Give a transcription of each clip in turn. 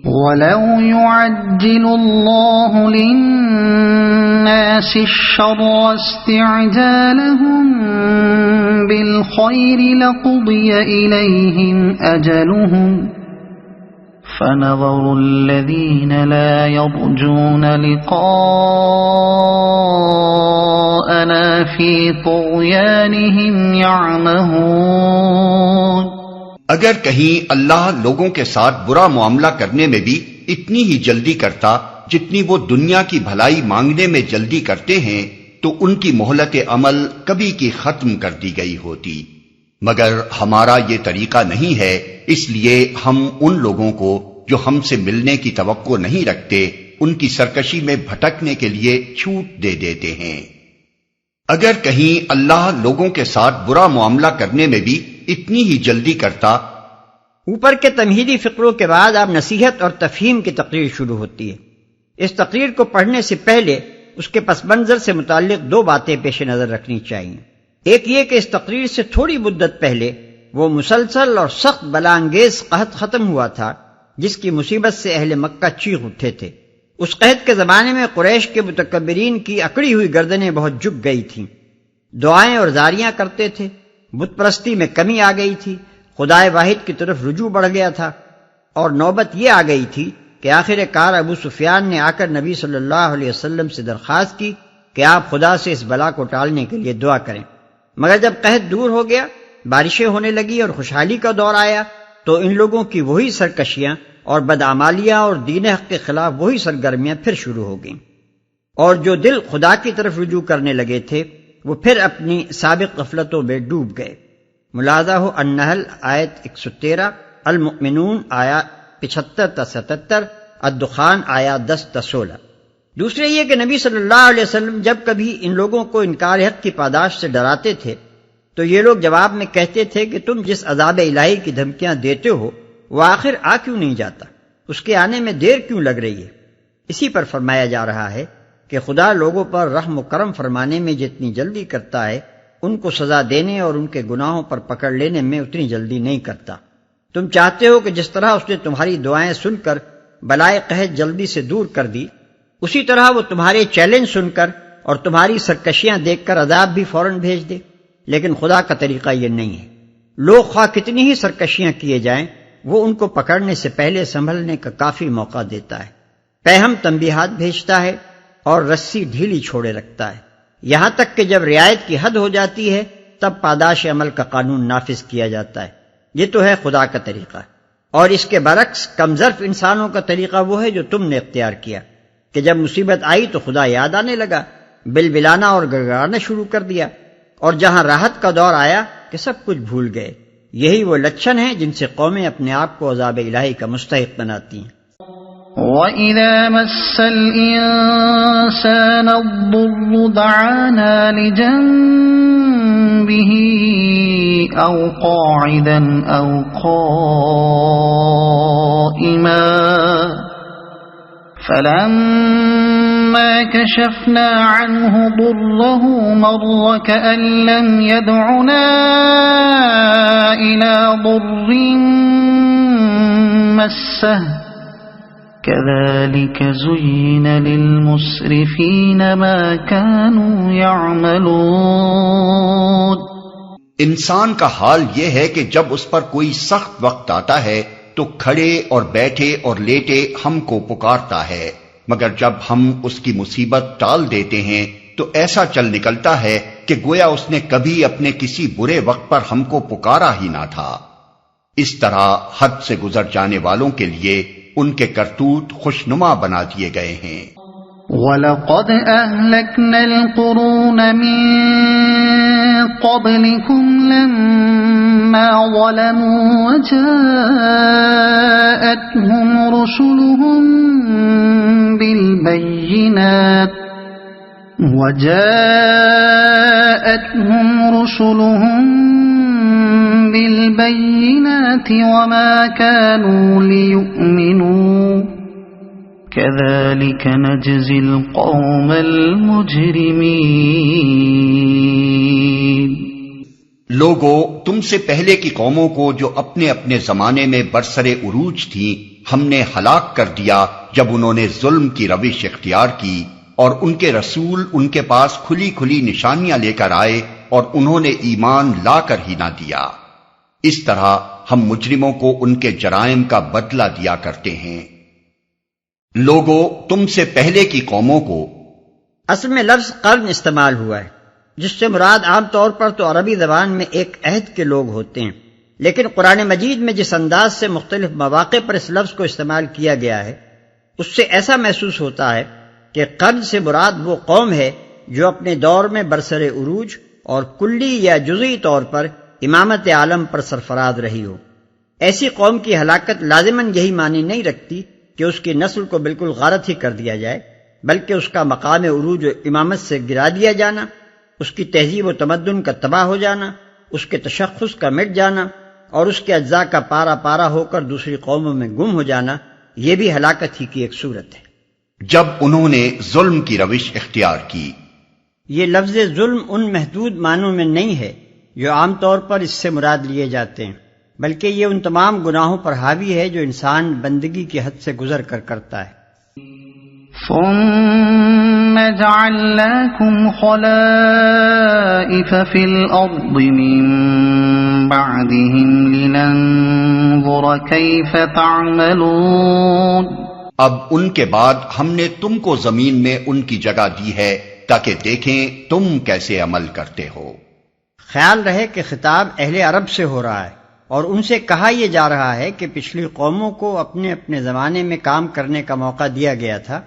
وَلَوْ يُعَجِّلُ اللَّهُ لِلنَّاسِ الشَّرَّ اسْتِعْجَالَهُم بِالْخَيْرِ لَقُضِيَ إِلَيْهِمْ أَجَلُهُمْ فَنَظَرُ الَّذِينَ لَا يَرْجُونَ لِقَاءَنَا فِي طُغْيَانِهِمْ يَعْمَهُونَ۔ اگر کہیں اللہ لوگوں کے ساتھ برا معاملہ کرنے میں بھی اتنی ہی جلدی کرتا جتنی وہ دنیا کی بھلائی مانگنے میں جلدی کرتے ہیں تو ان کی مہلت عمل کبھی کی ختم کر دی گئی ہوتی، مگر ہمارا یہ طریقہ نہیں ہے، اس لیے ہم ان لوگوں کو جو ہم سے ملنے کی توقع نہیں رکھتے ان کی سرکشی میں بھٹکنے کے لیے چھوٹ دے دیتے ہیں۔ اگر کہیں اللہ لوگوں کے ساتھ برا معاملہ کرنے میں بھی اتنی ہی جلدی کرتا۔ اوپر کے تمہیدی فقروں کے بعد اب نصیحت اور تفہیم کی تقریر شروع ہوتی ہے۔ اس تقریر کو پڑھنے سے پہلے اس کے پس منظر سے متعلق دو باتیں پیش نظر رکھنی چاہیے۔ ایک یہ کہ اس تقریر سے تھوڑی مدت پہلے وہ مسلسل اور سخت بلا انگیز قحط ختم ہوا تھا جس کی مصیبت سے اہل مکہ چیخ اٹھے تھے۔ اس قحط کے زمانے میں قریش کے متکبرین کی اکڑی ہوئی گردنیں بہت جھک گئی تھیں، دعائیں اور زاریاں کرتے تھے، بت پرستی میں کمی آ گئی تھی، خدائے واحد کی طرف رجوع بڑھ گیا تھا، اور نوبت یہ آ گئی تھی کہ آخر کار ابو سفیان نے آ کر نبی صلی اللہ علیہ وسلم سے درخواست کی کہ آپ خدا سے اس بلا کو ٹالنے کے لیے دعا کریں۔ مگر جب قحط دور ہو گیا، بارشیں ہونے لگی اور خوشحالی کا دور آیا تو ان لوگوں کی وہی سرکشیاں اور بدعمالیاں اور دین حق کے خلاف وہی سرگرمیاں پھر شروع ہو گئیں، اور جو دل خدا کی طرف رجوع کرنے لگے تھے وہ پھر اپنی سابق غفلتوں میں ڈوب گئے۔ ملاحظہ ہو النحل آیت 113، المؤمنون آیات 75 تا 77، الدخان آیات 10 تا 16۔ دوسرے یہ کہ نبی صلی اللہ علیہ وسلم جب کبھی ان لوگوں کو انکار حق کی پاداش سے ڈراتے تھے تو یہ لوگ جواب میں کہتے تھے کہ تم جس عذاب الہی کی دھمکیاں دیتے ہو وہ آخر آ کیوں نہیں جاتا، اس کے آنے میں دیر کیوں لگ رہی ہے؟ اسی پر فرمایا جا رہا ہے کہ خدا لوگوں پر رحم و کرم فرمانے میں جتنی جلدی کرتا ہے ان کو سزا دینے اور ان کے گناہوں پر پکڑ لینے میں اتنی جلدی نہیں کرتا۔ تم چاہتے ہو کہ جس طرح اس نے تمہاری دعائیں سن کر بلائے قحط جلدی سے دور کر دی، اسی طرح وہ تمہارے چیلنج سن کر اور تمہاری سرکشیاں دیکھ کر عذاب بھی فوراً بھیج دے، لیکن خدا کا طریقہ یہ نہیں ہے۔ لوگ خواہ کتنی ہی سرکشیاں کیے جائیں وہ ان کو پکڑنے سے پہلے سنبھلنے کا کافی موقع دیتا ہے، پیہم تنبیہات بھیجتا ہے اور رسی ڈھیلی چھوڑے رکھتا ہے، یہاں تک کہ جب رعایت کی حد ہو جاتی ہے تب پاداش عمل کا قانون نافذ کیا جاتا ہے۔ یہ تو ہے خدا کا طریقہ، اور اس کے برعکس کمظرف انسانوں کا طریقہ وہ ہے جو تم نے اختیار کیا کہ جب مصیبت آئی تو خدا یاد آنے لگا، بلبلانا اور گڑگڑانا شروع کر دیا، اور جہاں راحت کا دور آیا کہ سب کچھ بھول گئے۔ یہی وہ لچھن ہیں جن سے قومیں اپنے آپ کو عذاب الہی کا مستحق بناتی ہیں۔ وَإِذَا مَسَّ الْإِنسَانَ الضُّرُّ دَعَانَا لِجَنبِهِ أَوْ قَاعِدًا أَوْ قَائِمًا فَلَمَّا كَشَفْنَا عَنْهُ ضُرَّهُ مَرَّ كَأَن لَّمْ يَدْعُنَا إِلَى ضُرٍّ مَّسَّهُ كَذَلِكَ زُيِّنَ لِلْمُسْرِفِينَ مَا كَانُوا يَعْمَلُونَ۔ انسان کا حال یہ ہے کہ جب اس پر کوئی سخت وقت آتا ہے تو کھڑے اور بیٹھے اور لیٹے ہم کو پکارتا ہے، مگر جب ہم اس کی مصیبت ٹال دیتے ہیں تو ایسا چل نکلتا ہے کہ گویا اس نے کبھی اپنے کسی برے وقت پر ہم کو پکارا ہی نہ تھا۔ اس طرح حد سے گزر جانے والوں کے لیے ان کے کرتوت خوشنما بنا دیے گئے ہیں۔ وَلَقَدْ أَهْلَكْنَا الْقُرُونَ مِن قَبْلِكُمْ لَمَّا ظَلَمُوا وَجَاءَتْهُمْ رُسُلُهُم بالبينات وما كانوا ليؤمنوا كذلك نجزي القوم المجرمين۔ لوگو، تم سے پہلے کی قوموں کو جو اپنے اپنے زمانے میں برسر عروج تھیں ہم نے ہلاک کر دیا جب انہوں نے ظلم کی روش اختیار کی اور ان کے رسول ان کے پاس کھلی کھلی نشانیاں لے کر آئے اور انہوں نے ایمان لا کر ہی نہ دیا۔ اس طرح ہم مجرموں کو ان کے جرائم کا بدلہ دیا کرتے ہیں۔ لوگوں، تم سے پہلے کی قوموں کو اصل میں لفظ قرن استعمال ہوا ہے، جس سے مراد عام طور پر تو عربی زبان میں ایک عہد کے لوگ ہوتے ہیں، لیکن قرآن مجید میں جس انداز سے مختلف مواقع پر اس لفظ کو استعمال کیا گیا ہے، اس سے ایسا محسوس ہوتا ہے کہ قرن سے مراد وہ قوم ہے جو اپنے دور میں برسر عروج اور کلی یا جزئی طور پر امامت عالم پر سرفراز رہی ہو۔ ایسی قوم کی ہلاکت لازماً یہی معنی نہیں رکھتی کہ اس کی نسل کو بالکل غارت ہی کر دیا جائے، بلکہ اس کا مقام عروج و امامت سے گرا دیا جانا، اس کی تہذیب و تمدن کا تباہ ہو جانا، اس کے تشخص کا مٹ جانا اور اس کے اجزاء کا پارا پارا ہو کر دوسری قوموں میں گم ہو جانا، یہ بھی ہلاکت ہی کی ایک صورت ہے۔ جب انہوں نے ظلم کی روش اختیار کی۔ یہ لفظ ظلم ان محدود معنوں میں نہیں ہے جو عام طور پر اس سے مراد لیے جاتے ہیں، بلکہ یہ ان تمام گناہوں پر حاوی ہے جو انسان بندگی کی حد سے گزر کر کرتا ہے۔ ثم جعلناكم خلائف في الأرض من بعدهم لننظر كيف تعملون۔ اب ان کے بعد ہم نے تم کو زمین میں ان کی جگہ دی ہے تاکہ دیکھیں تم کیسے عمل کرتے ہو۔ خیال رہے کہ خطاب اہل عرب سے ہو رہا ہے اور ان سے کہا یہ جا رہا ہے کہ پچھلی قوموں کو اپنے اپنے زمانے میں کام کرنے کا موقع دیا گیا تھا،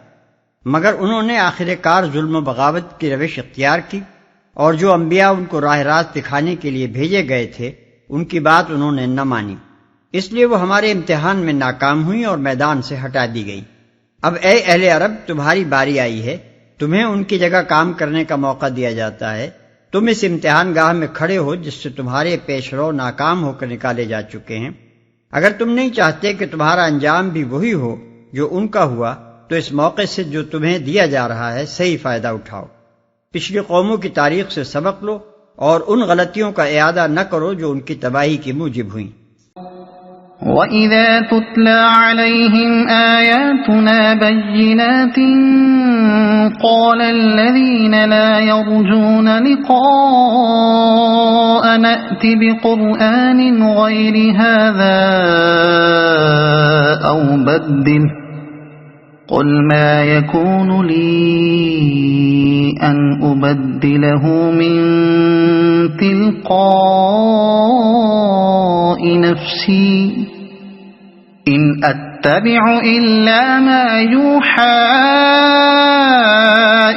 مگر انہوں نے آخر کار ظلم و بغاوت کی روش اختیار کی، اور جو انبیاء ان کو راہ راست دکھانے کے لیے بھیجے گئے تھے ان کی بات انہوں نے نہ مانی، اس لیے وہ ہمارے امتحان میں ناکام ہوئی اور میدان سے ہٹا دی گئی۔ اب اے اہل عرب، تمہاری باری آئی ہے، تمہیں ان کی جگہ کام کرنے کا موقع دیا جاتا ہے، تم اس امتحان گاہ میں کھڑے ہو جس سے تمہارے پیش رو ناکام ہو کر نکالے جا چکے ہیں۔ اگر تم نہیں چاہتے کہ تمہارا انجام بھی وہی ہو جو ان کا ہوا، تو اس موقع سے جو تمہیں دیا جا رہا ہے صحیح فائدہ اٹھاؤ، پچھلی قوموں کی تاریخ سے سبق لو اور ان غلطیوں کا اعادہ نہ کرو جو ان کی تباہی کی موجب ہوئیں۔ وَإِذَا تُتْلَى عَلَيْهِمْ آيَاتُنَا بَيِّنَاتٍ قَالَ الَّذِينَ لَا يَرْجُونَ لِقَاءَنَا ائْتِ بِقُرْآنٍ غَيْرِ هَذَا أَوْ بَدِّلْهُ قُلْ مَا يَكُونُ لِي أَنْ أُبَدِّلَهُ مِنْ تِلْقَاءِ نَفْسِي إِنْ أَتَّبِعُ إِلَّا مَا يُوحَى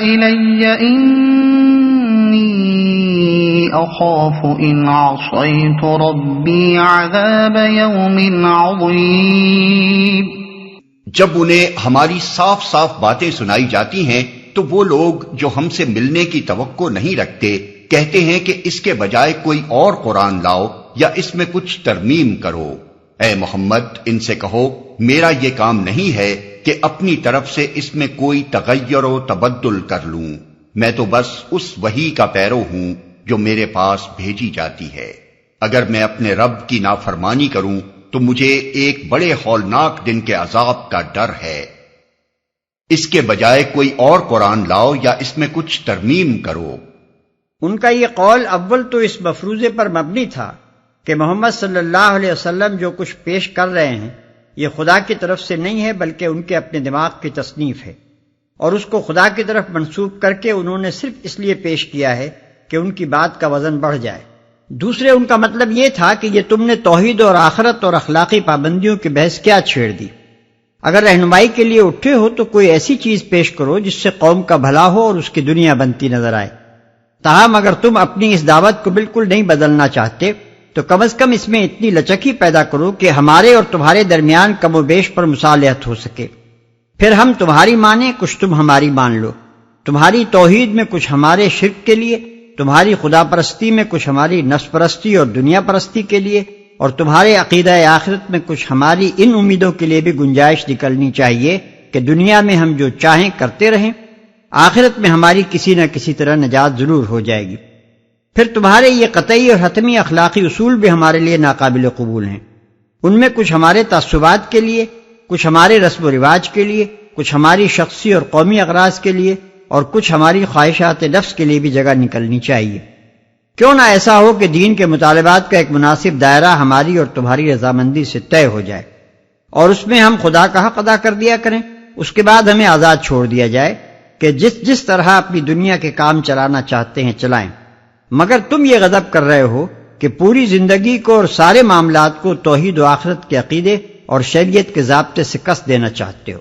إِلَيَّ إِنِّي أَخَافُ إِنْ عَصَيْتُ رَبِّي عَذَابَ يَوْمٍ عَظِيمٍ۔ جب انہیں ہماری صاف صاف باتیں سنائی جاتی ہیں تو وہ لوگ جو ہم سے ملنے کی توقع نہیں رکھتے کہتے ہیں کہ اس کے بجائے کوئی اور قرآن لاؤ یا اس میں کچھ ترمیم کرو۔ اے محمد، ان سے کہو میرا یہ کام نہیں ہے کہ اپنی طرف سے اس میں کوئی تغیر و تبدل کر لوں، میں تو بس اس وحی کا پیرو ہوں جو میرے پاس بھیجی جاتی ہے۔ اگر میں اپنے رب کی نافرمانی کروں تو مجھے ایک بڑے ہولناک دن کے عذاب کا ڈر ہے۔ اس کے بجائے کوئی اور قرآن لاؤ یا اس میں کچھ ترمیم کرو۔ ان کا یہ قول اول تو اس مفروضے پر مبنی تھا کہ محمد صلی اللہ علیہ وسلم جو کچھ پیش کر رہے ہیں یہ خدا کی طرف سے نہیں ہے بلکہ ان کے اپنے دماغ کی تصنیف ہے، اور اس کو خدا کی طرف منسوب کر کے انہوں نے صرف اس لیے پیش کیا ہے کہ ان کی بات کا وزن بڑھ جائے۔ دوسرے ان کا مطلب یہ تھا کہ یہ تم نے توحید اور آخرت اور اخلاقی پابندیوں کی بحث کیا چھیڑ دی؟ اگر رہنمائی کے لیے اٹھے ہو تو کوئی ایسی چیز پیش کرو جس سے قوم کا بھلا ہو اور اس کی دنیا بنتی نظر آئے۔ تاہم اگر تم اپنی اس دعوت کو بالکل نہیں بدلنا چاہتے تو کم از کم اس میں اتنی لچک ہی پیدا کرو کہ ہمارے اور تمہارے درمیان کم و بیش پر مصالحت ہو سکے، پھر ہم تمہاری مانیں کچھ تم ہماری مان لو، تمہاری توحید میں کچھ ہمارے شرک کے لیے، تمہاری خدا پرستی میں کچھ ہماری نفس پرستی اور دنیا پرستی کے لیے، اور تمہارے عقیدہ آخرت میں کچھ ہماری ان امیدوں کے لیے بھی گنجائش نکلنی چاہیے کہ دنیا میں ہم جو چاہیں کرتے رہیں، آخرت میں ہماری کسی نہ کسی طرح نجات ضرور ہو جائے گی۔ پھر تمہارے یہ قطعی اور حتمی اخلاقی اصول بھی ہمارے لیے ناقابل قبول ہیں، ان میں کچھ ہمارے تعصبات کے لیے کچھ ہمارے رسم و رواج کے لیے، کچھ ہماری شخصی اور قومی اغراض کے لیے، اور کچھ ہماری خواہشات نفس کے لیے بھی جگہ نکلنی چاہیے۔ کیوں نہ ایسا ہو کہ دین کے مطالبات کا ایک مناسب دائرہ ہماری اور تمہاری رضامندی سے طے ہو جائے، اور اس میں ہم خدا کا حق ادا کر دیا کریں، اس کے بعد ہمیں آزاد چھوڑ دیا جائے کہ جس طرح اپنی دنیا کے کام چلانا چاہتے ہیں چلائیں، مگر تم یہ غضب کر رہے ہو کہ پوری زندگی کو اور سارے معاملات کو توحید و آخرت کے عقیدے اور شریعت کے ضابطے سے کس دینا چاہتے ہو۔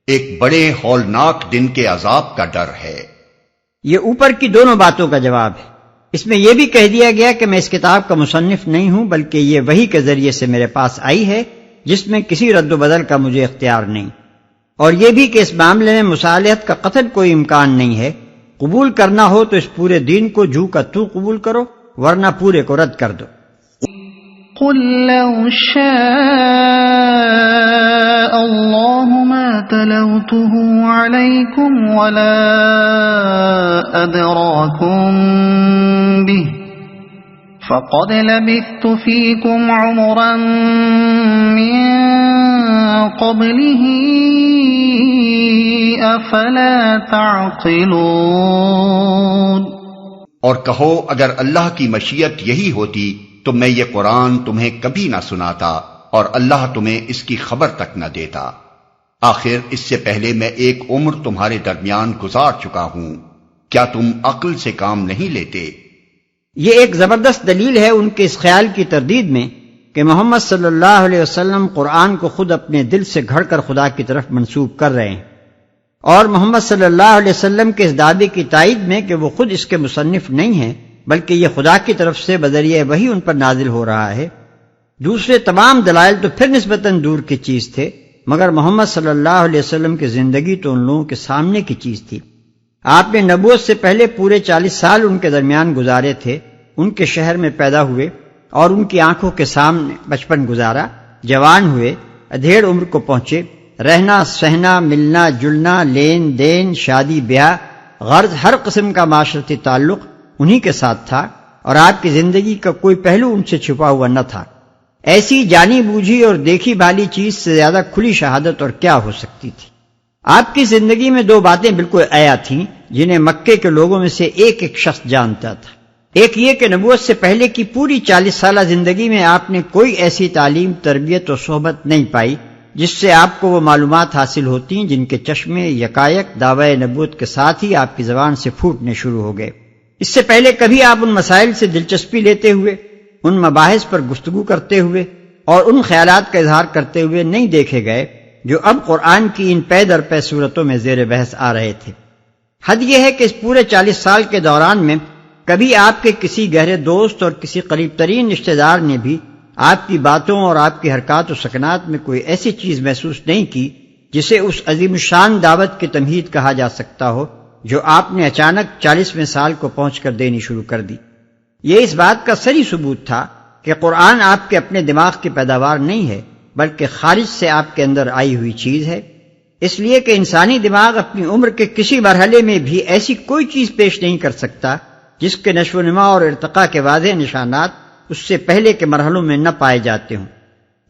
ایک بڑے ہولناک دن کے عذاب کا ڈر ہے۔ یہ اوپر کی دونوں باتوں کا جواب ہے۔ اس میں یہ بھی کہہ دیا گیا کہ میں اس کتاب کا مصنف نہیں ہوں، بلکہ یہ وحی کے ذریعے سے میرے پاس آئی ہے جس میں کسی رد و بدل کا مجھے اختیار نہیں، اور یہ بھی کہ اس معاملے میں مصالحت کا قطعاً کوئی امکان نہیں ہے۔ قبول کرنا ہو تو اس پورے دین کو جو کا تو قبول کرو، ورنہ پورے کو رد کر دو۔ قل لو شاء الله ما تلوته عليكم ولا أدراكم به فقد لبثت فيكم عمرا من قبله أفلا تعقلون۔ اور کہو اگر اللہ کی مشیت یہی ہوتی تو میں یہ قرآن تمہیں کبھی نہ سناتا اور اللہ تمہیں اس کی خبر تک نہ دیتا۔ آخر اس سے پہلے میں ایک عمر تمہارے درمیان گزار چکا ہوں، کیا تم عقل سے کام نہیں لیتے؟ یہ ایک زبردست دلیل ہے ان کے اس خیال کی تردید میں کہ محمد صلی اللہ علیہ وسلم قرآن کو خود اپنے دل سے گھڑ کر خدا کی طرف منسوب کر رہے ہیں، اور محمد صلی اللہ علیہ وسلم کے اس دعوے کی تائید میں کہ وہ خود اس کے مصنف نہیں ہیں بلکہ یہ خدا کی طرف سے بذریعہ وحی ان پر نازل ہو رہا ہے۔ دوسرے تمام دلائل تو پھر نسبتاً دور کی چیز تھے، مگر محمد صلی اللہ علیہ وسلم کی زندگی تو ان لوگوں کے سامنے کی چیز تھی۔ آپ نے نبوت سے پہلے پورے 40 سال ان کے درمیان گزارے تھے، ان کے شہر میں پیدا ہوئے اور ان کی آنکھوں کے سامنے بچپن گزارا، جوان ہوئے، ادھیڑ عمر کو پہنچے، رہنا سہنا، ملنا جلنا، لین دین، شادی بیاہ، غرض ہر قسم کا معاشرتی تعلق انہی کے ساتھ تھا، اور آپ کی زندگی کا کوئی پہلو ان سے چھپا ہوا نہ تھا۔ ایسی جانی بوجھی اور دیکھی بھالی چیز سے زیادہ کھلی شہادت اور کیا ہو سکتی تھی؟ آپ کی زندگی میں دو باتیں بالکل عیا تھیں جنہیں مکے کے لوگوں میں سے ایک ایک شخص جانتا تھا۔ ایک یہ کہ نبوت سے پہلے کی پوری 40 سالہ زندگی میں آپ نے کوئی ایسی تعلیم، تربیت اور صحبت نہیں پائی جس سے آپ کو وہ معلومات حاصل ہوتی جن کے چشمے یکایک دعوی نبوت کے ساتھ ہی آپ کی زبان سے پھوٹنے شروع ہو گئے۔ اس سے پہلے کبھی آپ ان مسائل سے دلچسپی لیتے ہوئے، ان مباحث پر گفتگو کرتے ہوئے اور ان خیالات کا اظہار کرتے ہوئے نہیں دیکھے گئے جو اب قرآن کی ان پے در پے صورتوں میں زیر بحث آ رہے تھے۔ حد یہ ہے کہ اس پورے 40 سال کے دوران میں کبھی آپ کے کسی گہرے دوست اور کسی قریب ترین رشتہ دار نے بھی آپ کی باتوں اور آپ کی حرکات و سکنات میں کوئی ایسی چیز محسوس نہیں کی جسے اس عظیم الشان دعوت کی تمہید کہا جا سکتا ہو جو آپ نے اچانک 40ویں سال کو پہنچ کر دینی شروع کر دی۔ یہ اس بات کا صریح ثبوت تھا کہ قرآن آپ کے اپنے دماغ کی پیداوار نہیں ہے بلکہ خارج سے آپ کے اندر آئی ہوئی چیز ہے، اس لیے کہ انسانی دماغ اپنی عمر کے کسی مرحلے میں بھی ایسی کوئی چیز پیش نہیں کر سکتا جس کے نشو و نما اور ارتقاء کے واضح نشانات اس سے پہلے کے مرحلوں میں نہ پائے جاتے ہوں۔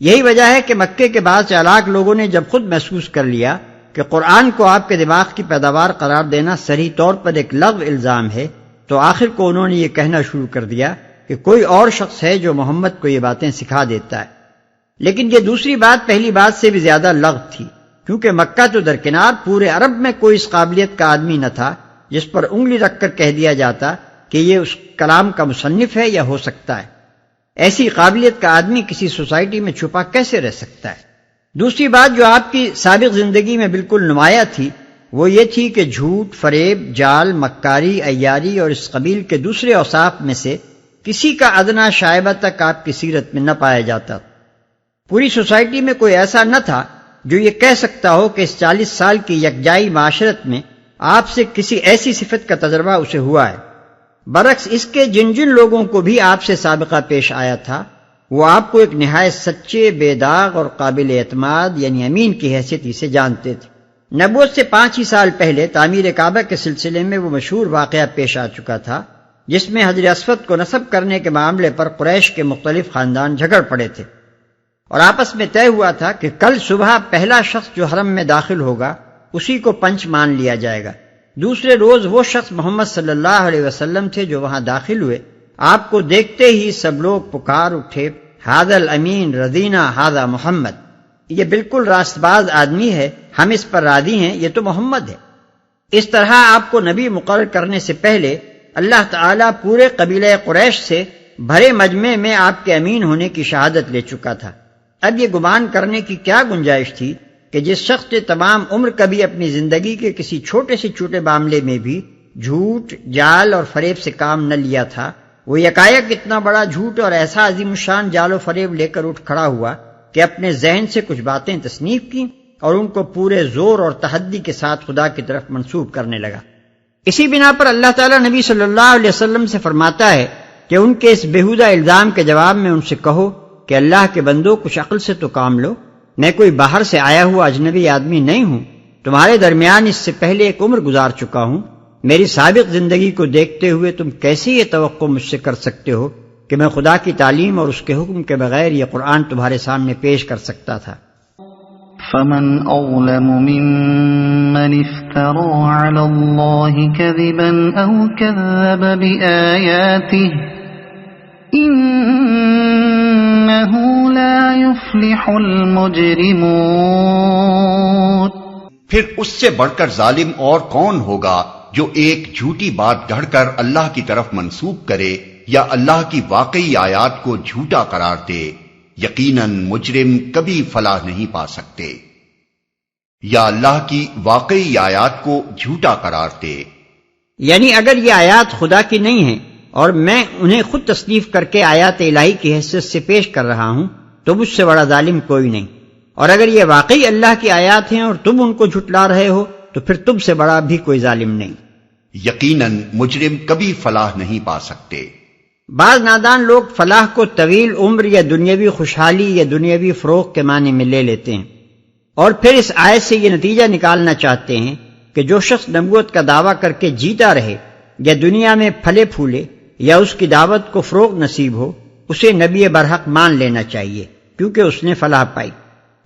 یہی وجہ ہے کہ مکے کے بعض چالاک لوگوں نے جب خود محسوس کر لیا کہ قرآن کو آپ کے دماغ کی پیداوار قرار دینا صریح طور پر ایک لغو الزام ہے، تو آخر کو انہوں نے یہ کہنا شروع کر دیا کہ کوئی اور شخص ہے جو محمد کو یہ باتیں سکھا دیتا ہے۔ لیکن یہ دوسری بات پہلی بات سے بھی زیادہ لغو تھی، کیونکہ مکہ تو درکنار پورے عرب میں کوئی اس قابلیت کا آدمی نہ تھا جس پر انگلی رکھ کر کہہ دیا جاتا کہ یہ اس کلام کا مصنف ہے یا ہو سکتا ہے۔ ایسی قابلیت کا آدمی کسی سوسائٹی میں چھپا کیسے رہ سکتا ہے؟ دوسری بات جو آپ کی سابق زندگی میں بالکل نمایاں تھی وہ یہ تھی کہ جھوٹ، فریب، جال، مکاری، عیاری اور اس قبیل کے دوسرے اوصاف میں سے کسی کا ادنا شائبہ تک آپ کی سیرت میں نہ پایا جاتا۔ پوری سوسائٹی میں کوئی ایسا نہ تھا جو یہ کہہ سکتا ہو کہ اس 40 سال کی یکجائی معاشرت میں آپ سے کسی ایسی صفت کا تجربہ اسے ہوا ہے۔ برعکس اس کے جن جن لوگوں کو بھی آپ سے سابقہ پیش آیا تھا وہ آپ کو ایک نہایت سچے، بے داغ اور قابل اعتماد یعنی امین کی حیثیت سے جانتے تھے۔ نبوت سے 5 ہی سال پہلے تعمیر کعبہ کے سلسلے میں وہ مشہور واقعہ پیش آ چکا تھا جس میں حجر اسود کو نصب کرنے کے معاملے پر قریش کے مختلف خاندان جھگڑ پڑے تھے۔ اور آپس میں طے ہوا تھا کہ کل صبح پہلا شخص جو حرم میں داخل ہوگا اسی کو پنچ مان لیا جائے گا۔ دوسرے روز وہ شخص محمد صلی اللہ علیہ وسلم تھے جو وہاں داخل ہوئے۔ آپ کو دیکھتے ہی سب لوگ پکار اٹھے، ھذا الامین رضینا ھذا محمد، یہ بالکل راست باز آدمی ہے، ہم اس پر راضی ہیں، یہ تو محمد ہے۔ اس طرح آپ کو نبی مقرر کرنے سے پہلے اللہ تعالیٰ پورے قبیلہ قریش سے بھرے مجمع میں آپ کے امین ہونے کی شہادت لے چکا تھا۔ اب یہ گمان کرنے کی کیا گنجائش تھی کہ جس شخص نے تمام عمر کبھی اپنی زندگی کے کسی چھوٹے سے چھوٹے معاملے میں بھی جھوٹ، جال اور فریب سے کام نہ لیا تھا، وہ یکایک اتنا بڑا جھوٹ اور ایسا عظیم الشان جال و فریب لے کر اٹھ کھڑا ہوا کہ اپنے ذہن سے کچھ باتیں تصنیف کی اور ان کو پورے زور اور تحدی کے ساتھ خدا کی طرف منسوب کرنے لگا۔ اسی بنا پر اللہ تعالیٰ نبی صلی اللہ علیہ وسلم سے فرماتا ہے کہ ان کے اس بیہودہ الزام کے جواب میں ان سے کہو کہ اللہ کے بندو کچھ عقل سے تو کام لو، میں کوئی باہر سے آیا ہوا اجنبی آدمی نہیں ہوں، تمہارے درمیان اس سے پہلے ایک عمر گزار چکا ہوں، میری سابق زندگی کو دیکھتے ہوئے تم کیسے یہ توقع مجھ سے کر سکتے ہو کہ میں خدا کی تعلیم اور اس کے حکم کے بغیر یہ قرآن تمہارے سامنے پیش کر سکتا تھا۔ فمن أظلم ممن افترى على الله كذبا أو كذب بآياته إنه لا يفلح المجرمون۔ پھر اس سے بڑھ کر ظالم اور کون ہوگا جو ایک جھوٹی بات گھڑ کر اللہ کی طرف منسوب کرے یا اللہ کی واقعی آیات کو جھوٹا قرار دے، یقیناً مجرم کبھی فلاح نہیں پا سکتے۔ یا اللہ کی واقعی آیات کو جھوٹا قرار دے، یعنی اگر یہ آیات خدا کی نہیں ہیں اور میں انہیں خود تصنیف کر کے آیات الہی کی حیثیت سے پیش کر رہا ہوں تو مجھ سے بڑا ظالم کوئی نہیں، اور اگر یہ واقعی اللہ کی آیات ہیں اور تم ان کو جھٹلا رہے ہو تو پھر تم سے بڑا بھی کوئی ظالم نہیں۔ یقیناً مجرم کبھی فلاح نہیں پا سکتے۔ بعض نادان لوگ فلاح کو طویل عمر یا دنیاوی خوشحالی یا دنیاوی فروغ کے معنی میں لے لیتے ہیں، اور پھر اس آیت سے یہ نتیجہ نکالنا چاہتے ہیں کہ جو شخص نبوت کا دعویٰ کر کے جیتا رہے یا دنیا میں پھلے پھولے یا اس کی دعوت کو فروغ نصیب ہو، اسے نبی برحق مان لینا چاہیے کیونکہ اس نے فلاح پائی۔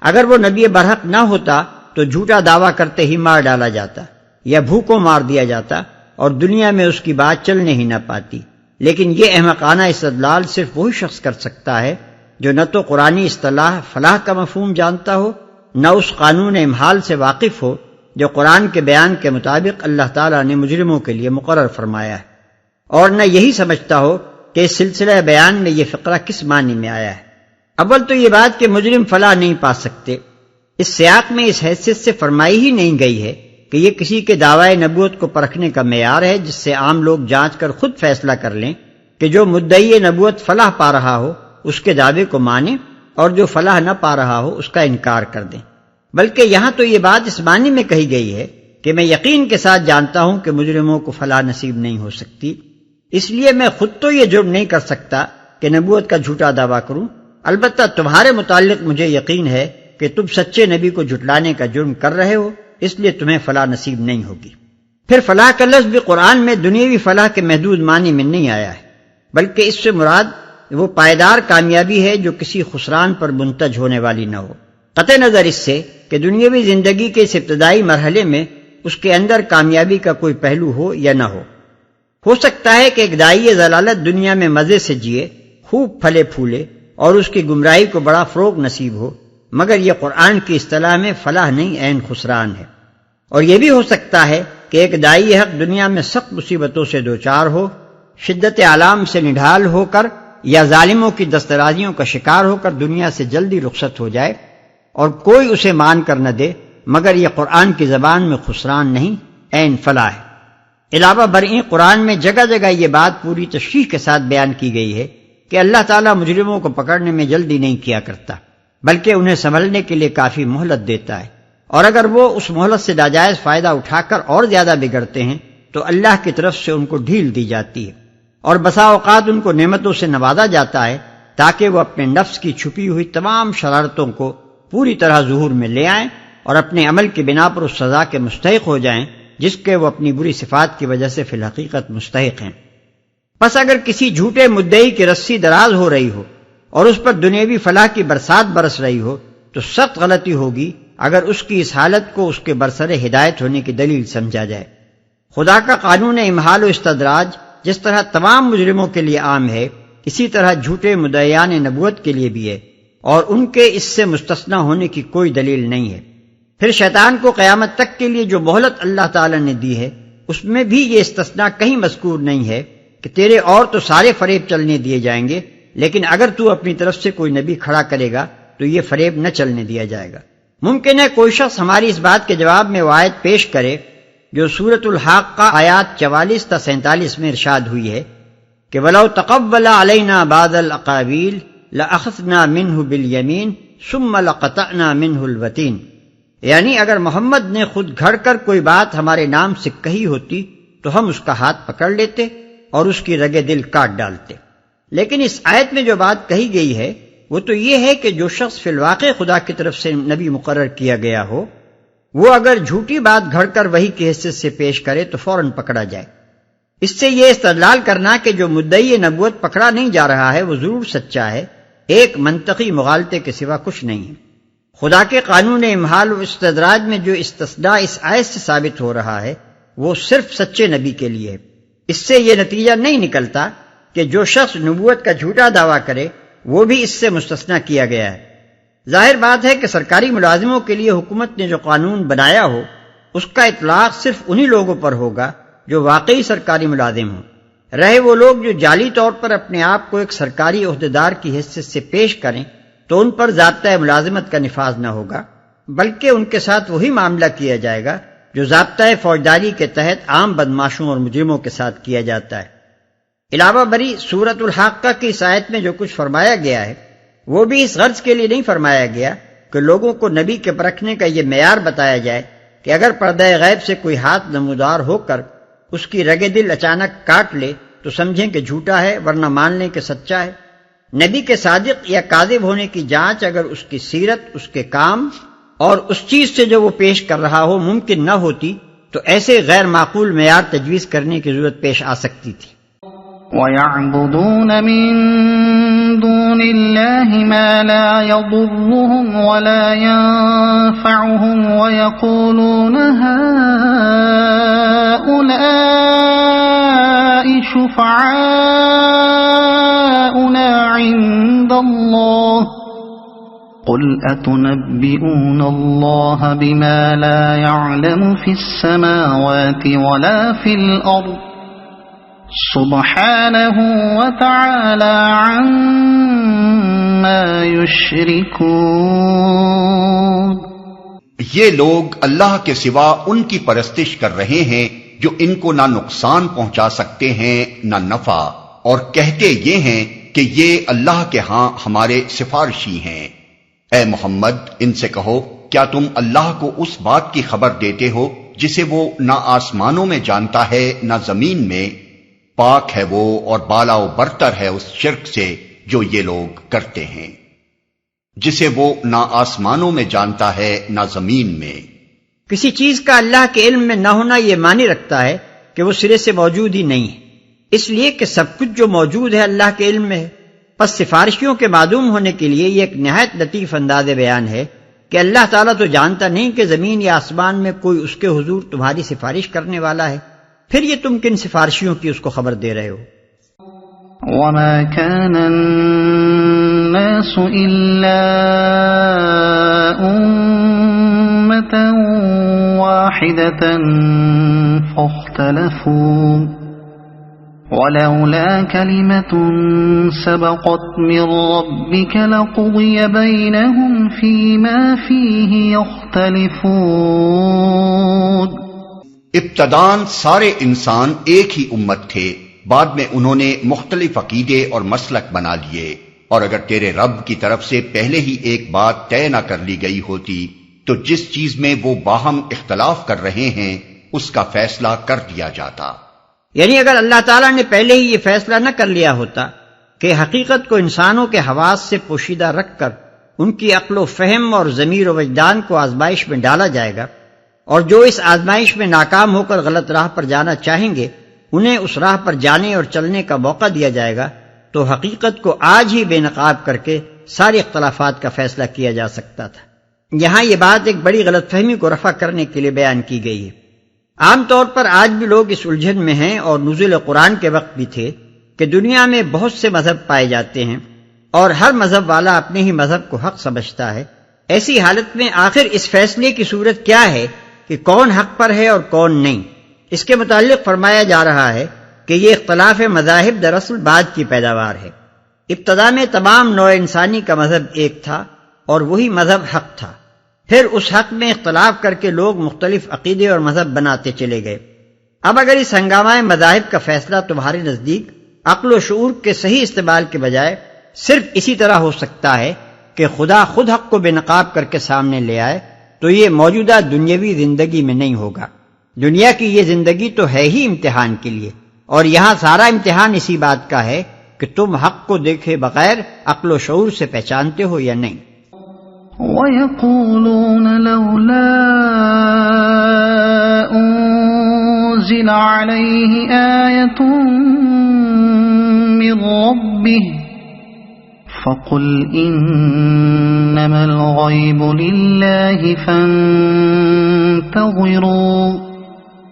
اگر وہ نبی برحق نہ ہوتا تو جھوٹا دعویٰ کرتے ہی مار ڈالا جاتا یا بھوکوں مار دیا جاتا اور دنیا میں اس کی بات چلنے ہی نہ پاتی۔ لیکن یہ احمقانہ استدلال صرف وہی شخص کر سکتا ہے جو نہ تو قرآنی اصطلاح فلاح کا مفہوم جانتا ہو، نہ اس قانون امحال سے واقف ہو جو قرآن کے بیان کے مطابق اللہ تعالیٰ نے مجرموں کے لیے مقرر فرمایا ہے، اور نہ یہی سمجھتا ہو کہ اس سلسلہ بیان میں یہ فقرہ کس معنی میں آیا ہے۔ اول تو یہ بات کہ مجرم فلاح نہیں پا سکتے اس سیاق میں اس حیثیت سے فرمائی ہی نہیں گئی ہے کہ یہ کسی کے دعوی نبوت کو پرکھنے کا معیار ہے جس سے عام لوگ جانچ کر خود فیصلہ کر لیں کہ جو مدعی نبوت فلاح پا رہا ہو اس کے دعوے کو مانیں اور جو فلاح نہ پا رہا ہو اس کا انکار کر دیں، بلکہ یہاں تو یہ بات اس معنی میں کہی گئی ہے کہ میں یقین کے ساتھ جانتا ہوں کہ مجرموں کو فلاح نصیب نہیں ہو سکتی، اس لیے میں خود تو یہ جرم نہیں کر سکتا کہ نبوت کا جھوٹا دعویٰ کروں، البتہ تمہارے متعلق مجھے یقین ہے کہ تم سچے نبی کو جھٹلانے کا جرم کر رہے ہو، اس لیے تمہیں فلاح نصیب نہیں ہوگی۔ پھر فلاح کا لفظ بھی قرآن میں دنیاوی فلاح کے محدود معنی میں نہیں آیا ہے، بلکہ اس سے مراد وہ پائیدار کامیابی ہے جو کسی خسران پر منتج ہونے والی نہ ہو، قطع نظر اس سے کہ دنیاوی زندگی کے اس ابتدائی مرحلے میں اس کے اندر کامیابی کا کوئی پہلو ہو یا نہ ہو۔ ہو سکتا ہے کہ ایک داعی ضلالت دنیا میں مزے سے جیے، خوب پھلے پھولے اور اس کی گمراہی کو بڑا فروغ نصیب ہو، مگر یہ قرآن کی اصطلاح میں فلاح نہیں عین خسران ہے۔ اور یہ بھی ہو سکتا ہے کہ ایک داعی حق دنیا میں سخت مصیبتوں سے دوچار ہو، شدت آلام سے نڈھال ہو کر یا ظالموں کی دسترازیوں کا شکار ہو کر دنیا سے جلدی رخصت ہو جائے اور کوئی اسے مان کر نہ دے، مگر یہ قرآن کی زبان میں خسران نہیں عین فلاح ہے۔ علاوہ برئیں قرآن میں جگہ جگہ یہ بات پوری تشریح کے ساتھ بیان کی گئی ہے کہ اللہ تعالیٰ مجرموں کو پکڑنے میں جلدی نہیں کیا کرتا، بلکہ انہیں سنبھلنے کے لیے کافی مہلت دیتا ہے، اور اگر وہ اس مہلت سے ناجائز فائدہ اٹھا کر اور زیادہ بگڑتے ہیں تو اللہ کی طرف سے ان کو ڈھیل دی جاتی ہے، اور بسا اوقات ان کو نعمتوں سے نوازا جاتا ہے تاکہ وہ اپنے نفس کی چھپی ہوئی تمام شرارتوں کو پوری طرح ظہور میں لے آئیں اور اپنے عمل کی بنا پر اس سزا کے مستحق ہو جائیں جس کے وہ اپنی بری صفات کی وجہ سے فی الحقیقت مستحق ہیں۔ پس اگر کسی جھوٹے مدعی کی رسی دراز ہو رہی ہو اور اس پر دنیاوی فلاح کی برسات برس رہی ہو تو سخت غلطی ہوگی اگر اس کی اس حالت کو اس کے برسر ہدایت ہونے کی دلیل سمجھا جائے۔ خدا کا قانون امحال و استدراج جس طرح تمام مجرموں کے لیے عام ہے، اسی طرح جھوٹے مدعیان نبوت کے لیے بھی ہے، اور ان کے اس سے مستثنی ہونے کی کوئی دلیل نہیں ہے۔ پھر شیطان کو قیامت تک کے لیے جو مہلت اللہ تعالی نے دی ہے، اس میں بھی یہ استثناء کہیں مذکور نہیں ہے کہ تیرے اور تو سارے فریب چلنے دیے جائیں گے، لیکن اگر تو اپنی طرف سے کوئی نبی کھڑا کرے گا تو یہ فریب نہ چلنے دیا جائے گا۔ ممکن ہے کوئی شخص ہماری اس بات کے جواب میں وہ آیت پیش کرے جو سورۃ الحاقہ آیات 44 تا 47 میں ارشاد ہوئی ہے کہ وَلَوْ تَقَوَّلَ عَلَيْنَا بَعْضَ الْأَقَاوِيلِ لَأَخَذْنَا مِنْهُ بِالْيَمِينِ ثُمَّ لَقَطَعْنَا مِنْهُ الْوَتِينَ، یعنی اگر محمد نے خود گھڑ کر کوئی بات ہمارے نام سے کہی ہوتی تو ہم اس کا ہاتھ پکڑ لیتے اور اس کی رگے دل کاٹ ڈالتے۔ لیکن اس آیت میں جو بات کہی گئی ہے وہ تو یہ ہے کہ جو شخص فی الواقع خدا کی طرف سے نبی مقرر کیا گیا ہو، وہ اگر جھوٹی بات گھڑ کر وحی کی حیثیت سے پیش کرے تو فوراً پکڑا جائے۔ اس سے یہ استدلال کرنا کہ جو مدعی نبوت پکڑا نہیں جا رہا ہے وہ ضرور سچا ہے، ایک منطقی مغالطے کے سوا کچھ نہیں ہے۔ خدا کے قانون امحال و استدراج میں جو استثناء اس آیت سے ثابت ہو رہا ہے وہ صرف سچے نبی کے لیے ہے۔ اس سے یہ نتیجہ نہیں نکلتا کہ جو شخص نبوت کا جھوٹا دعویٰ کرے وہ بھی اس سے مستثنیٰ کیا گیا ہے۔ ظاہر بات ہے کہ سرکاری ملازموں کے لیے حکومت نے جو قانون بنایا ہو اس کا اطلاق صرف انہی لوگوں پر ہوگا جو واقعی سرکاری ملازم ہوں۔ رہے وہ لوگ جو جعلی طور پر اپنے آپ کو ایک سرکاری عہدیدار کی حیثیت سے پیش کریں تو ان پر ضابطۂ ملازمت کا نفاذ نہ ہوگا، بلکہ ان کے ساتھ وہی معاملہ کیا جائے گا جو ضابطۂ فوجداری کے تحت عام بدماشوں اور مجرموں کے ساتھ کیا جاتا ہے۔ علاوہ بری سورۃ الحاقہ کی اس آیت میں جو کچھ فرمایا گیا ہے وہ بھی اس غرض کے لیے نہیں فرمایا گیا کہ لوگوں کو نبی کے پرکھنے کا یہ معیار بتایا جائے کہ اگر پردہ غیب سے کوئی ہاتھ نمودار ہو کر اس کی رگ دل اچانک کاٹ لے تو سمجھیں کہ جھوٹا ہے، ورنہ مان لیں کہ سچا ہے۔ نبی کے صادق یا کاذب ہونے کی جانچ اگر اس کی سیرت، اس کے کام اور اس چیز سے جو وہ پیش کر رہا ہو ممکن نہ ہوتی تو ایسے غیر معقول معیار تجویز کرنے کی ضرورت پیش آ سکتی تھی۔ وَيَعْبُدُونَ مِن دُونِ اللَّهِ مَا لَا يَضُرُّهُمْ وَلَا يَنفَعُهُمْ وَيَقُولُونَ هَٰؤُلَاءِ شُفَعَاؤُنَا عِندَ اللَّهِ قُلْ أَتُنَبِّئُونَ اللَّهَ بِمَا لَا يَعْلَمُ فِي السَّمَاوَاتِ وَلَا فِي الْأَرْضِ سبحانہ وتعالی عما یشرکون۔ یہ لوگ اللہ کے سوا ان کی پرستش کر رہے ہیں جو ان کو نہ نقصان پہنچا سکتے ہیں نہ نفع، اور کہتے یہ ہیں کہ یہ اللہ کے ہاں ہمارے سفارشی ہیں۔ اے محمد ان سے کہو کیا تم اللہ کو اس بات کی خبر دیتے ہو جسے وہ نہ آسمانوں میں جانتا ہے نہ زمین میں؟ پاک ہے وہ اور بالا و برتر ہے اس شرک سے جو یہ لوگ کرتے ہیں، جسے وہ نہ آسمانوں میں جانتا ہے نہ زمین میں۔ کسی چیز کا اللہ کے علم میں نہ ہونا یہ معنی رکھتا ہے کہ وہ سرے سے موجود ہی نہیں ہے، اس لیے کہ سب کچھ جو موجود ہے اللہ کے علم میں ہے۔ پس سفارشیوں کے معدوم ہونے کے لیے یہ ایک نہایت لطیف انداز بیان ہے کہ اللہ تعالیٰ تو جانتا نہیں کہ زمین یا آسمان میں کوئی اس کے حضور تمہاری سفارش کرنے والا ہے، پھر یہ تم کن سفارشیوں کی اس کو خبر دے رہے ہو؟ وَمَا كَانَ النَّاسُ إِلَّا أُمَّةً وَاحِدَةً فَاخْتَلَفُوا وَلَوْلَا كَلِمَةٌ سَبَقَتْ مِنْ رَبِّكَ لَقُضِيَ بَيْنَهُمْ فِيمَا فِيهِ يَخْتَلِفُونَ۔ ابتداً سارے انسان ایک ہی امت تھے، بعد میں انہوں نے مختلف عقیدے اور مسلک بنا لیے، اور اگر تیرے رب کی طرف سے پہلے ہی ایک بات طے نہ کر لی گئی ہوتی تو جس چیز میں وہ باہم اختلاف کر رہے ہیں اس کا فیصلہ کر دیا جاتا۔ یعنی اگر اللہ تعالیٰ نے پہلے ہی یہ فیصلہ نہ کر لیا ہوتا کہ حقیقت کو انسانوں کے حواس سے پوشیدہ رکھ کر ان کی عقل و فہم اور ضمیر و وجدان کو آزمائش میں ڈالا جائے گا، اور جو اس آزمائش میں ناکام ہو کر غلط راہ پر جانا چاہیں گے انہیں اس راہ پر جانے اور چلنے کا موقع دیا جائے گا، تو حقیقت کو آج ہی بے نقاب کر کے سارے اختلافات کا فیصلہ کیا جا سکتا تھا۔ یہاں یہ بات ایک بڑی غلط فہمی کو رفع کرنے کے لیے بیان کی گئی ہے۔ عام طور پر آج بھی لوگ اس الجھن میں ہیں، اور نزول قرآن کے وقت بھی تھے، کہ دنیا میں بہت سے مذہب پائے جاتے ہیں اور ہر مذہب والا اپنے ہی مذہب کو حق سمجھتا ہے۔ ایسی حالت میں آخر اس فیصلے کی صورت کیا ہے کہ کون حق پر ہے اور کون نہیں؟ اس کے متعلق فرمایا جا رہا ہے کہ یہ اختلاف مذاہب دراصل بعد کی پیداوار ہے۔ ابتدا میں تمام نوع انسانی کا مذہب ایک تھا اور وہی مذہب حق تھا۔ پھر اس حق میں اختلاف کر کے لوگ مختلف عقیدے اور مذہب بناتے چلے گئے۔ اب اگر اس ہنگامہ مذاہب کا فیصلہ تمہارے نزدیک عقل و شعور کے صحیح استعمال کے بجائے صرف اسی طرح ہو سکتا ہے کہ خدا خود حق کو بے نقاب کر کے سامنے لے آئے، تو یہ موجودہ دنیاوی زندگی میں نہیں ہوگا۔ دنیا کی یہ زندگی تو ہے ہی امتحان کے لیے، اور یہاں سارا امتحان اسی بات کا ہے کہ تم حق کو دیکھے بغیر عقل و شعور سے پہچانتے ہو یا نہیں۔ وَيَقُولُونَ لَوْلَا أُنزِلَ عَلَيْهِ آيَةٌ مِّن رَّبِّهِ فَقُلْ إِنَّمَا الْغَيْبُ لِلَّهِ فَانتَظِرُوا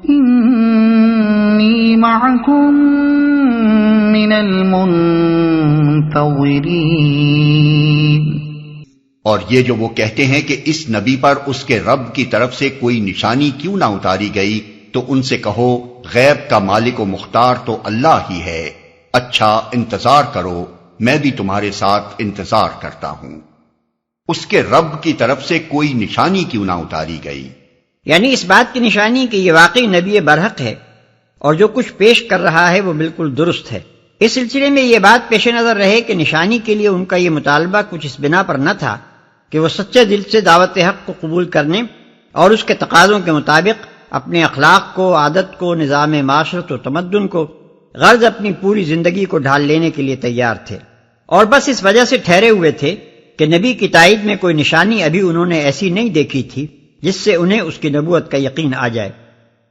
إِنِّي مَعَكُم مِّنَ الْمُنتَظِرِينَ۔ اور یہ جو وہ کہتے ہیں کہ اس نبی پر اس کے رب کی طرف سے کوئی نشانی کیوں نہ اتاری گئی، تو ان سے کہو غیب کا مالک و مختار تو اللہ ہی ہے، اچھا انتظار کرو، میں بھی تمہارے ساتھ انتظار کرتا ہوں۔ اس کے رب کی طرف سے کوئی نشانی کیوں نہ اتاری گئی، یعنی اس بات کی نشانی کہ یہ واقعی نبی برحق ہے اور جو کچھ پیش کر رہا ہے وہ بالکل درست ہے۔ اس سلسلے میں یہ بات پیش نظر رہے کہ نشانی کے لیے ان کا یہ مطالبہ کچھ اس بنا پر نہ تھا کہ وہ سچے دل سے دعوت حق کو قبول کرنے اور اس کے تقاضوں کے مطابق اپنے اخلاق کو، عادت کو، نظام معاشرت و تمدن کو، غرض اپنی پوری زندگی کو ڈھال لینے کے لیے تیار تھے، اور بس اس وجہ سے ٹھہرے ہوئے تھے کہ نبی کی تائید میں کوئی نشانی ابھی انہوں نے ایسی نہیں دیکھی تھی جس سے انہیں اس کی نبوت کا یقین آ جائے۔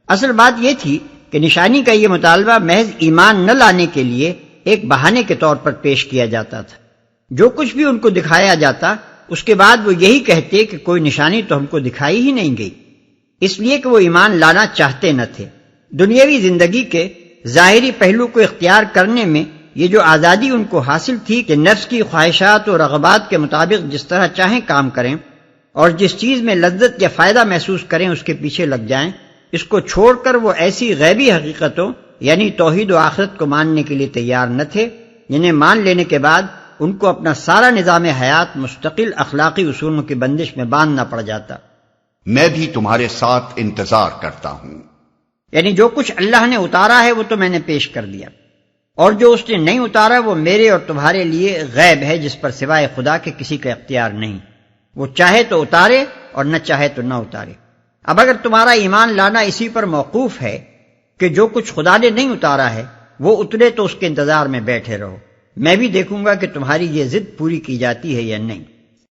اصل بات یہ تھی کہ نشانی کا یہ مطالبہ محض ایمان نہ لانے کے لیے ایک بہانے کے طور پر پیش کیا جاتا تھا۔ جو کچھ بھی ان کو دکھایا جاتا اس کے بعد وہ یہی کہتے کہ کوئی نشانی تو ہم کو دکھائی ہی نہیں گئی، اس لیے کہ وہ ایمان لانا چاہتے نہ تھے۔ دنیاوی زندگی کے ظاہری پہلو کو اختیار کرنے میں یہ جو آزادی ان کو حاصل تھی کہ نفس کی خواہشات و رغبات کے مطابق جس طرح چاہیں کام کریں اور جس چیز میں لذت یا فائدہ محسوس کریں اس کے پیچھے لگ جائیں، اس کو چھوڑ کر وہ ایسی غیبی حقیقتوں یعنی توحید و آخرت کو ماننے کے لیے تیار نہ تھے جنہیں مان لینے کے بعد ان کو اپنا سارا نظام حیات مستقل اخلاقی اصولوں کی بندش میں باندھنا پڑ جاتا۔ میں بھی تمہارے ساتھ انتظار کرتا ہوں، یعنی جو کچھ اللہ نے اتارا ہے وہ تو میں نے پیش کر دیا، اور جو اس نے نہیں اتارا وہ میرے اور تمہارے لیے غیب ہے جس پر سوائے خدا کے کسی کا اختیار نہیں، وہ چاہے تو اتارے اور نہ چاہے تو نہ اتارے۔ اب اگر تمہارا ایمان لانا اسی پر موقوف ہے کہ جو کچھ خدا نے نہیں اتارا ہے وہ اترے تو اس کے انتظار میں بیٹھے رہو، میں بھی دیکھوں گا کہ تمہاری یہ ضد پوری کی جاتی ہے یا نہیں۔